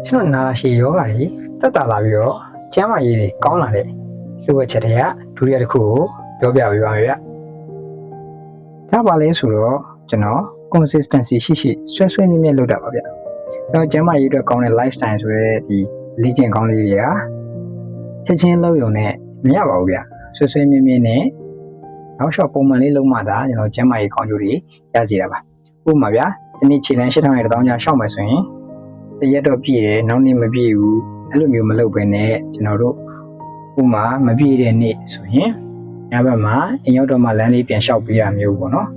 ကျွန်တော်နာရှိယောဂါတွေတက်တာလာပြီးတော့ကျမ်းမာရေးတွေကောင်းလာတဲ့လိုအပ်ချက်တွေကဒုတိယတစ်ခုကိုပြောပြပေးပါမယ်ဗျ။ဒါပါလဲဆိုတော့ကျွန်တော် consistency ရှိဆွဲမြဲလုပ်တာပါဗျ။ကျွန်တော်ကျမ်းမာရေးအတွက်ကောင်းတဲ့ lifestyle ဆိုတဲ့ဒီလေ့ကျင့်ကောင်းလေးတွေကချက်ချင်းလုပ်ရုံနဲ့မရပါဘူးဗျ။ဆွဲမြဲနဲ့နောက်လျှောက်ပုံမှန်လေးလုံးမှသာကျွန်တော်ကျမ်းမာရေးကောင်းကျိုးတွေရစီတာပါ။ဥပမာဗျာဒီနေ့ခြေလမ်း8000ရဲ့တောင်းကြရှောက်မယ်ဆိုရင်တရက်တော့ပြည့်တယ်နောက်နေ့မပြည့်ဘူးအဲ့လိုမျိုးမလုပ်ဘဲနဲ့ကျွန်တော်တို့ဥမာမပြည့်တဲ့နေ့ဆိုရင်ညဘက်မှာအိမ်ရောက်တော့မှလမ်းလေးပြန်လျှောက်ပေးရမျိုးပေါ့နော်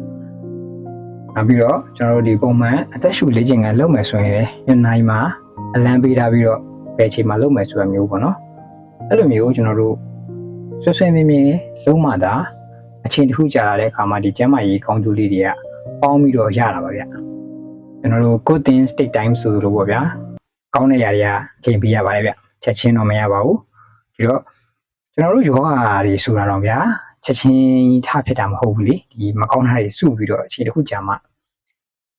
နောက်ပြီးတော့ကျွန်တော်တို့ဒီပုံမှန်အသက်ရှူလေ့ကျင့်ခန်းလုပ်မယ်ဆိုရင်ညနိုင်မှာအလံပေးထားပြီးတော့ဘယ်ချိန်မှာလုပ်မယ်ဆိုရမျိုးပေါ့နော်အဲ့လိုမျိုးကျွန်တော်တို့ဆွဲမြဲလုံးမှသာအချိန်တစ်ခုကြာလာတဲ့အခါမှာဒီကျန်းမာရေးကောင်းကျိုးလေးတွေကပေါင်းပြီးတော့ရတာပါဗျကျွန်တော်တို့ good things take time ဆိုလို့ပေါ့ဗျာကောင်းတဲ့ຢာတွေကအချိန်ပေးရပါတယ်ဗျချက်ချင်းတော့မရပါဘူးဒီတော့ကျွန်တော်တို့ယောဂတွေဆိုတာတော့ဗျာချက်ချင်းထဖြစ်တာမဟုတ်ဘူးလေဒီမကောင်းတာတွေစုပြီးတော့အချိန်တစ်ခုကြာမှ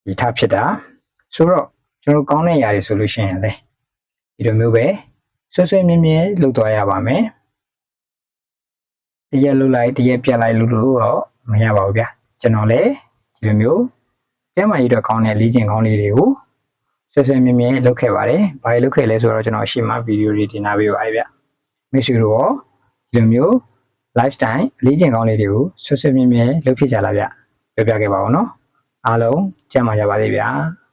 ဒီထဖြစ်တာဆိုတော့ကျွန်တော်ကောင်းတဲ့ຢာတွေဆိုလို့ရှိရင်လေဒီလိုမျိုးပဲဆွဲမြဲလုပ်သွားရပါမယ်တရက်လှုပ်လိုက်တရက်ပြတ်လိုက်လို့တော့မရပါဘူးဗျကျွန်တော်လည်းဒီလိုမျိုးကျမ်းမာရေးတော့ကောင်းတဲ့လေ့ကျင့်ကောင်းလေးတွေကိုဆွဲမြဲလုပ်ခဲ့ပါတယ်။ဘာလို့လုပ်ခဲ့လဲဆိုတော့ကျွန်တော်အရှိမဗီဒီယိုတွေတင်ထားပေးပါတယ်ဗျ။မိတ်ဆွေတို့ဒီလိုမျိုး lifestyle လေ့ကျင့်ကောင်းလေးတွေကိုဆွဲမြဲလုပ်ဖြစ်ကြလားဗျ။ပြောပြခဲ့ပါဦးနော်။အားလုံးကျမ်းမာကြပါစေဗျာ။